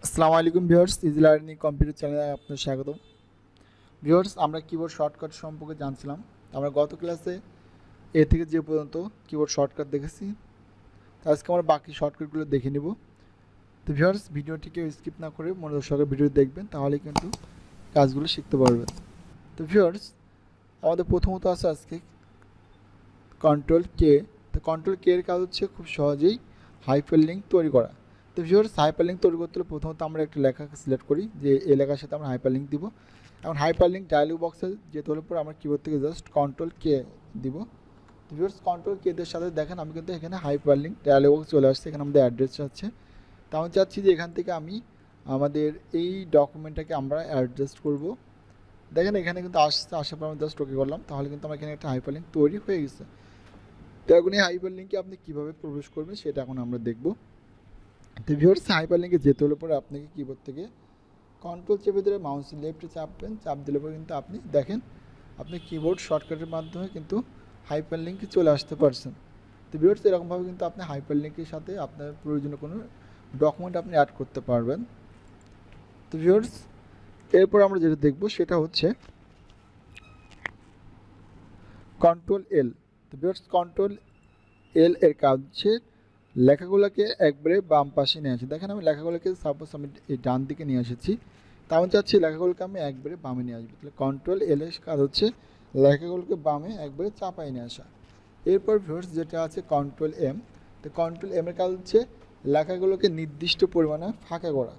আসসালামু আলাইকুম viewers, easy learning computer চ্যানেলে আপনাদের স্বাগত। ভিউয়ার্স, আমরা কিবোর্ড শর্টকাট সম্পর্কে জানছিলাম। আমরা গত ক্লাসে এ থেকে যে পর্যন্ত কিবোর্ড শর্টকাট দেখেছি, তো আজকে আমরা বাকি শর্টকাটগুলো দেখে নিব। তো ভিউয়ার্স, ভিডিওটিকে স্কিপ না করে মনোযোগ সহকারে ভিডিও দেখবেন, তাহলে কিন্তু কাজগুলো শিখতে পারবেন। তো ভিউয়ার্স, আমাদের প্রথমত আছে আজকে কন্ট্রোল কে। তো কন্ট্রোল কে এর কাজ হচ্ছে খুব সহজেই হাইপার লিঙ্ক তৈরি করা। তো ভিউয়ার্স, হাইপার লিঙ্ক তৈরি করতে হলে প্রথমত আমরা একটা লেখাকে সিলেক্ট করি যে এই লেখার সাথে আমরা হাইপার লিঙ্ক দিব। এখন হাইপার লিঙ্ক ডায়ালগ বক্সে যেতে হলে পরে আমরা কিবোর্ড থেকে জাস্ট কন্ট্রোল কে দিব। তো ভিউয়ার্স, কন্ট্রোল কে এর সাথে দেখেন আমি কিন্তু এখানে হাইপার লিঙ্ক ডায়ালগ বক্স চলে আসছে। এখানে আমাদের অ্যাড্রেস আছে। তো আমি চাচ্ছি যে এখান থেকে আমি আমাদের এই ডকুমেন্টটাকে আমরা অ্যাডজাস্ট করব। দেখেন এখানে কিন্তু আসার পর আমি জাস্ট ওকে করলাম, তাহলে কিন্তু আমার এখানে একটা হাইপার লিঙ্ক তৈরি হয়ে গেছে। তো এখন এই হাইপার লিঙ্কে আপনি কীভাবে প্রবেশ করবেন সেটা এখন আমরা দেখব। তো ভিউয়ার্স, হাইপার লিঙ্কে যেতে হলে পরে আপনাকে কিবোর্ড থেকে কন্ট্রোল চেপে ধরে মাউস লেফটে চাপবেন। চাপ দিলে পরে কিন্তু আপনি দেখেন আপনি কিবোর্ড শর্টকাটের মাধ্যমে কিন্তু হাইপার লিঙ্কে চলে আসতে পারছেন। তো ভিউয়ার্স, এরকমভাবে কিন্তু আপনি হাইপার লিঙ্কের সাথে আপনার প্রয়োজনীয় কোনো ডকুমেন্ট আপনি অ্যাড করতে পারবেন। তো ভিউয়ার্স, এরপর আমরা যেটা দেখব সেটা হচ্ছে কন্ট্রোল এল। তো ভিউয়ার্স, কন্ট্রোল এল এর কাজ হচ্ছে লেখাগুলোকে একবারে বাম পাশে নিয়ে আসে। দেখেন আমি লেখাগুলোকে সাপোজ আমি এই ডান দিকে নিয়ে এসেছি, তা আমি চাচ্ছি লেখাগুলোকে আমি একবারে বামে নিয়ে আসবো। তাহলে কন্ট্রোল এল এর কাজ হচ্ছে লেখাগুলোকে বামে একবারে চাপাই নিয়ে আসা। এরপর ভিউয়ার্স যেটা আছে কন্ট্রোল এম। তো কন্ট্রোল এম এর কাজ হচ্ছে লেখাগুলোকে নির্দিষ্ট পরিমাণে ফাঁকা করা।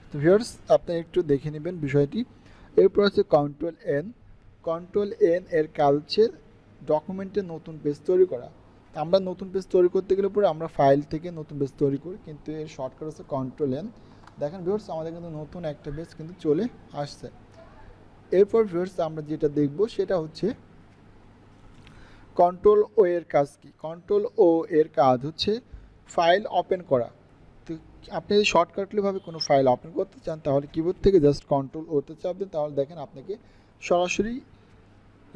তো ভিউয়ার্স, আপনি একটু দেখে নেবেন বিষয়টি। এরপর আছে কন্ট্রোল এন। কন্ট্রোল এন এর কাজ হচ্ছে ডকুমেন্টে নতুন পেজ তৈরি করা। আমরা নতুন পেজ তৈরি করতে গেলে পরে আমরা ফাইল থেকে নতুন পেজ তৈরি করি, কিন্তু এর শর্টকাট হচ্ছে কন্ট্রোল এন। দেখেন ভিউয়ার্স, আমাদের কিন্তু নতুন একটা পেজ কিন্তু চলে আসছে। এরপর ভিউয়ার্স, আমরা যেটা দেখব সেটা হচ্ছে কন্ট্রোল ও এর কাজ কি। কন্ট্রোল ও এর কাজ হচ্ছে ফাইল ওপেন করা। তো আপনি যদি শর্টকাটলিভাবে কোনো ফাইল ওপেন করতে চান, তাহলে কিবোর্ড থেকে জাস্ট কন্ট্রোল ওতে চাপ দেন, তাহলে দেখেন আপনাকে সরাসরি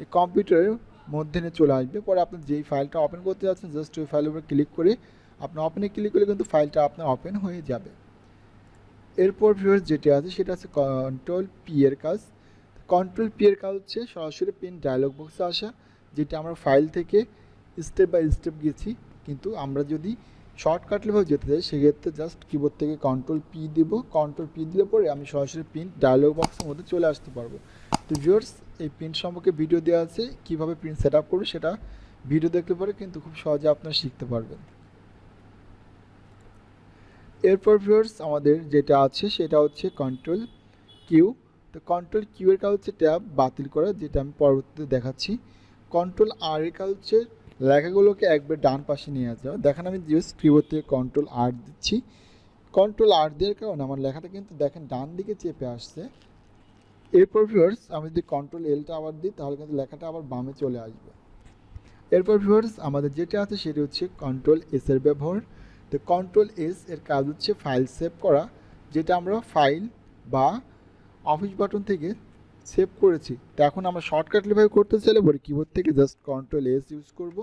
এই কম্পিউটারের মধ্যে নিয়ে চলে আসবে। পরে আপনি যেই ফাইলটা ওপেন করতে যাচ্ছেন জাস্ট ওই ফাইলের উপরে ক্লিক করে আপনি ওপেনে ক্লিক করলে কিন্তু ফাইলটা আপনার ওপেন হয়ে যাবে। এরপর ভিউয়ার্স যেটা আছে সেটা আছে কন্ট্রোল পি এর কাজ। কন্ট্রোল পি এর কাজ হচ্ছে সরাসরি পিন ডায়লগ বক্সে আসা, যেটা আমরা ফাইল থেকে স্টেপ বাই স্টেপ গেছি। কিন্তু আমরা যদি শর্টকাটলিভাবে যেতে চাই সেক্ষেত্রে জাস্ট কিবোর্ড থেকে কন্ট্রোল পি দিব। কন্ট্রোল পি দিলে পরে আমি সরাসরি পিন ডায়লগ বক্সের মধ্যে চলে আসতে পারবো। তো ভিউয়ার্স, এই প্রিন্ট সম্পর্কে ভিডিও দেওয়া আছে, কীভাবে প্রিন্ট সেট আপ করবে সেটা ভিডিও দেখলে পরে কিন্তু খুব সহজে আপনারা শিখতে পারবেন। এরপর ভিউয়ার্স, আমাদের যেটা আছে সেটা হচ্ছে কন্ট্রোল কিউ। তো কন্ট্রোল কিউ এর কাজ হচ্ছে ট্যাব বাতিল করা, যেটা আমি পরবর্তীতে দেখাচ্ছি। কন্ট্রোল আর এর কাজ হচ্ছে লেখাগুলোকে একবার ডান পাশে নিয়ে আসা। দেখেন আমি জাস্ট কিবোর্ড থেকে কন্ট্রোল আর দিচ্ছি। কন্ট্রোল আর দেওয়ার কারণে আমার লেখাটা কিন্তু দেখেন ডান দিকে চেপে আসছে। এরপর ভিউয়ার্স, আমি যদি কন্ট্রোল এলটা আবার দিই তাহলে কিন্তু লেখাটা আবার বামে চলে আসবে। এরপর ভিউয়ার্স, আমাদের যেটা আছে সেটা হচ্ছে কন্ট্রোল এস এর ব্যবহার। তো কন্ট্রোল এস এর কাজ হচ্ছে ফাইল সেভ করা, যেটা আমরা ফাইল বা অফিস বাটন থেকে সেভ করেছি। তো এখন আমরা শর্টকাটলিভাবে করতে চাইলে পরে কিবোর্ড থেকে জাস্ট কন্ট্রোল এস ইউজ করব।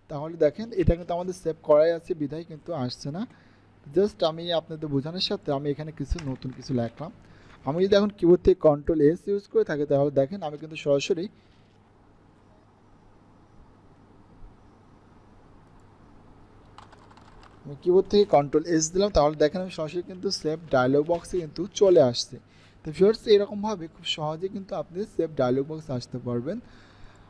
তাহলে দেখেন এটা কিন্তু আমাদের সেভ করাই আছে, বিধায় কিন্তু আসছে না। জাস্ট আমি আপনাদের বোঝানোর সাথে আমি এখানে কিছু নতুন কিছু লিখলাম। আমি যদি এখন কিবোর্ড থেকে কন্ট্রোল এস ইউজ করে থাকি তাহলে দেখেন আমি কিন্তু সরাসরি কিবোর্ড থেকে কন্ট্রোল এস দিলাম, তাহলে দেখেন আমি সরাসরি কিন্তু সেভ ডায়লগ বক্সে কিন্তু চলে আসছে। তো ভিউয়ার্স, এরকমভাবে খুব সহজে কিন্তু আপনি সেভ ডায়লগ বক্সে আসতে পারবেন।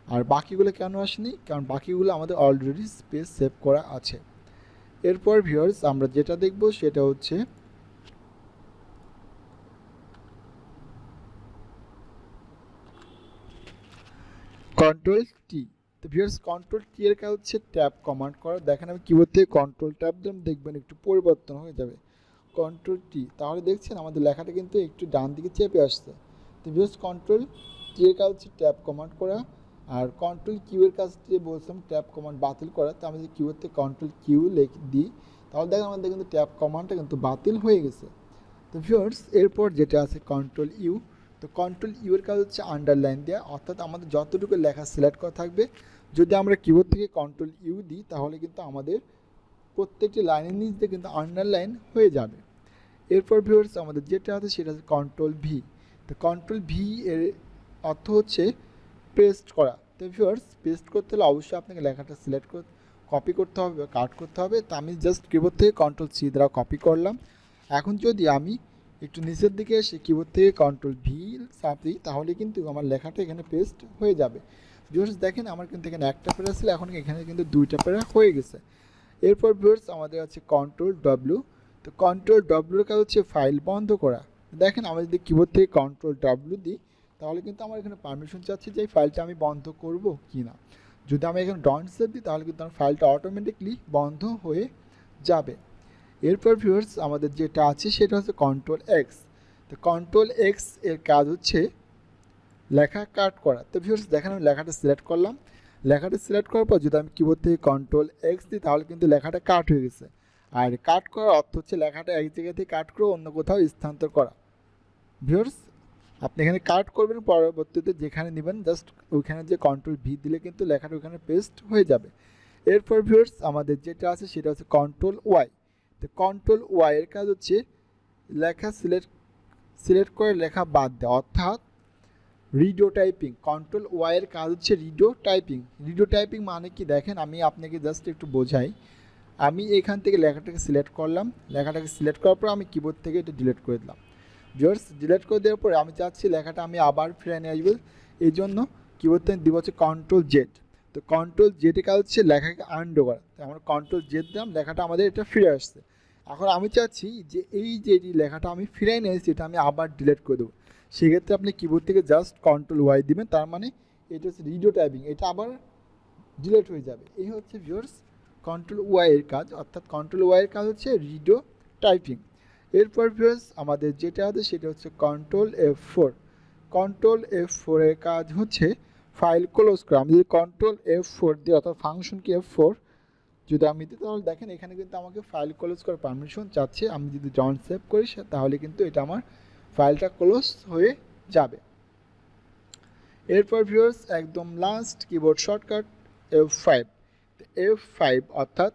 আর বাকিগুলো কেন আসেনি, কারণ বাকিগুলো আমাদের অলরেডি স্পেস সেভ করা আছে। এরপর ভিউয়ার্স, আমরা যেটা দেখব সেটা হচ্ছে কন্ট্রোল টি। তো ভিউয়ার্স, কন্ট্রোল টি এর কাজ হচ্ছে ট্যাব কমান্ড করা। দেখেন আমি কিবোর্ড থেকে কন্ট্রোল ট্যাব দিলাম, দেখবেন একটু পরিবর্তন হয়ে যাবে কন্ট্রোল টি। তাহলে দেখছেন আমাদের লেখাটা কিন্তু একটু ডান দিকে চেপে আসছে। তো ভিউয়ার্স, কন্ট্রোল টি এর কাজ হচ্ছে ট্যাব কমান্ড করা। আর কন্ট্রোল কিউ এর কাজ দিয়ে বলছিলাম ট্যাব কমান্ড বাতিল করা। তো আমি যদি কিবোর্ড থেকে কন্ট্রোল কিউ লিখে দিই তাহলে দেখেন আমাদের কিন্তু ট্যাব কমান্ডটা কিন্তু বাতিল হয়ে গেছে। তো ভিউয়ার্স, এরপর যেটা আছে কন্ট্রোল ইউ। তো কন্ট্রোল ইউ এর কাজ হচ্ছে আন্ডারলাইন দেওয়া, অর্থাৎ আমাদের যতটুকু লেখা সিলেক্ট করা থাকবে যদি আমরা কিবোর্ড থেকে কন্ট্রোল ইউ দিই তাহলে কিন্তু আমাদের প্রত্যেকটি লাইনের নিচ দিয়ে কিন্তু আন্ডারলাইন হয়ে যাবে। এরপর ভিউয়ার্স আমাদের যেটা আছে সেটা হচ্ছে কন্ট্রোল ভি। তো কন্ট্রোল ভি এর অর্থ হচ্ছে পেস্ট করা। তো ভিউয়ার্স পেস্ট করতে হলে অবশ্যই আপনাকে লেখাটা সিলেক্ট করে কপি করতে হবে বা কাট করতে হবে। তো আমি জাস্ট কিবোর্ড থেকে কন্ট্রোল সি দ্বারা কপি করলাম। এখন যদি আমি একটু নিচের দিকে এসে কিবোর্ড থেকে কন্ট্রোল ভি চাপ দিই তাহলে কিন্তু আমার লেখাটা এখানে পেস্ট হয়ে যাবে। ভিউয়ার্স দেখেন আমার কিন্তু এখানে একটা প্যারা ছিল, এখন এখানে কিন্তু দুইটা প্যারা হয়ে গেছে। এরপর ভিউয়ার্স আমাদের আছে কন্ট্রোল ডব্লিউ। তো কন্ট্রোল ডব্লিউর কাজ হচ্ছে ফাইল বন্ধ করা। দেখেন আমি যদি কিবোর্ড থেকে কন্ট্রোল ডব্লিউ দিই তাহলে কিন্তু আমার এখানে পারমিশন চাচ্ছে যে এই ফাইলটা আমি বন্ধ করব কি না। যদি আমি এখানে ডন্ট সেভ দিই তাহলে কিন্তু আমার ফাইলটা অটোমেটিকলি বন্ধ হয়ে যাবে। এরপর ভিউয়ার্স আমাদের যেটা আছে সেটা হচ্ছে কন্ট্রোল এক্স। তো কন্ট্রোল এক্স এর কাজ হচ্ছে লেখা কাট করা। তো ভিউয়ার্স দেখেন আমি লেখাটা সিলেক্ট করলাম। লেখাটা সিলেক্ট করার পর যদি আমি কিবোর্ড থেকে কন্ট্রোল এক্স দিই তাহলে কিন্তু লেখাটা কাট হয়ে গেছে। আর কাট করার অর্থ হচ্ছে লেখাটা এক জায়গা থেকে কাট করে অন্য কোথাও স্থানান্তর করা। ভিউয়ার্স আপনি এখানে কাট করবেন, পরবর্তীতে যেখানে নেবেন জাস্ট ওইখানে যে কন্ট্রোল ভি দিলে কিন্তু লেখাটা ওইখানে পেস্ট হয়ে যাবে। এরপর ভিউয়ার্স আমাদের যেটা আছে সেটা হচ্ছে কন্ট্রোল ওয়াই। তো কন্ট্রোল ওয়াই এর কাজ হচ্ছে লেখা সিলেক্ট করে লেখা বাদ দেওয়া, অর্থাৎ রিডো টাইপিং। কন্ট্রোল ওয়াই এর কাজ হচ্ছে রিডো টাইপিং। রিডো টাইপিং মানে কি দেখেন আমি আপনাকে জাস্ট একটু বোঝাই। আমি এখান থেকে লেখাটাকে সিলেক্ট করলাম, লেখাটাকে সিলেক্ট করার পর আমি কিবোর্ড থেকে এটা ডিলিট করে দিলাম। ভিউয়ার্স ডিলিট করে দেওয়ার পরে আমি চাচ্ছি লেখাটা আমি আবার ফিরে নিয়ে আসবো, এই জন্য কিবোর্ড থেকে দিব হচ্ছে কন্ট্রোল জেড। তো কন্ট্রোল জেডের কাজ হচ্ছে লেখাকে আনডো করা। তো আমরা কন্ট্রোল জেড দিলাম, লেখাটা আমাদের এটা ফিরে আসছে। এখন আমি চাচ্ছি যে এই যে লেখাটা আমি ফিরে নিয়ে এসেছি এটা আমি আবার ডিলিট করে দেবো। সেক্ষেত্রে আপনি কিবোর্ড থেকে জাস্ট কন্ট্রোল ওয়াই দিবেন, তার মানে এটা হচ্ছে রিডো টাইপিং, এটা আবার ডিলিট হয়ে যাবে। এই হচ্ছে ভিউয়ার্স কন্ট্রোল ওয়াই এর কাজ, অর্থাৎ কন্ট্রোল ওয়াই এর কাজ হচ্ছে রিডো টাইপিং। এরপর ভিউয়ার্স আমাদের যেটা আছে সেটা হচ্ছে কন্ট্রোল F4। কন্ট্রোল F4 এর কাজ হচ্ছে ফাইল ক্লোজ করা। আমি যদি কন্ট্রোল F4 দিই অর্থাৎ ফাংশন কি F4 যদি আমি দিই তাহলে দেখেন এখানে কিন্তু আমাকে ফাইল ক্লোজ করার পারমিশন চাচ্ছে। আমি যদি ডন্ট সেভ করি তাহলে কিন্তু এটা আমার ফাইলটা ক্লোজ হয়ে যাবে। এরপর ভিউয়ার্স একদম last keyboard shortcut F5। F5 অর্থাৎ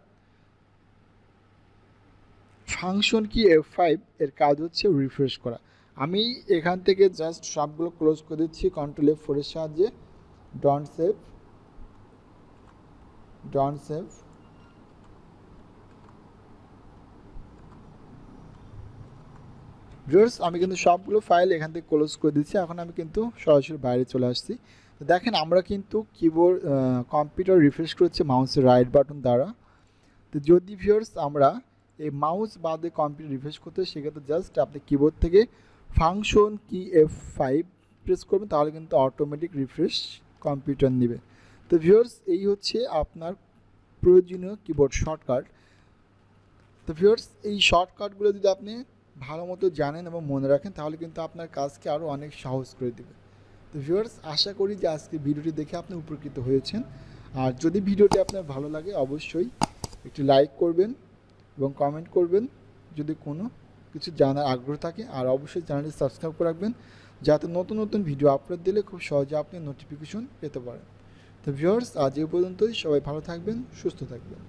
ফাংশন কি F5 এর কাজ হচ্ছে রিফ্রেশ করা। আমি এখান থেকে জাস্ট সবগুলো ক্লোজ করে দিচ্ছি কন্ট্রোল F4 এর সাহায্যে। Don't save, don't save. Viewers আমি কিন্তু সবগুলো ফাইল এখান থেকে ক্লোজ করে দিচ্ছি। এখন আমি কিন্তু সরাসরি বাইরে চলে আসছি। তো দেখেন আমরা কিন্তু কিবোর্ড কম্পিউটার রিফ্রেশ করছি মাউসের রাইট বাটন দ্বারা। তো যদি ভিউয়ার্স আমরা এই মাউস বাদে কম্পিউটার রিফ্রেশ করতে সেক্ষেত্রে জাস্ট আপনি কিবোর্ড থেকে ফাংশন কি F5 প্রেস করবেন তাহলে কিন্তু অটোমেটিক রিফ্রেশ কম্পিউটার নেবে। তো ভিউয়ার্স এই হচ্ছে আপনার প্রয়োজনীয় কিবোর্ড শর্টকাট। তো ভিউয়ার্স এই শর্টকাটগুলো যদি আপনি ভালো মতো জানেন এবং মনে রাখেন তাহলে কিন্তু আপনার কাজকে আরও অনেক সহজ করে দেবে। তো ভিউয়ার্স আশা করি যে আজকে ভিডিওটি দেখে আপনি উপকৃত হয়েছেন। আর যদি ভিডিওটি আপনার ভালো লাগে অবশ্যই একটু লাইক করবেন এবং কমেন্ট করবেন যদি কোনো কিছু জানার আগ্রহ থাকে। আর অবশ্যই চ্যানেলটি সাবস্ক্রাইব করে রাখবেন যাতে নতুন নতুন ভিডিও আপলোড দিলে খুব সহজে আপনি নোটিফিকেশন পেতে পারেন। তো ভিউয়ার্স আজ এই পর্যন্তই, সবাই ভালো থাকবেন, সুস্থ থাকবেন।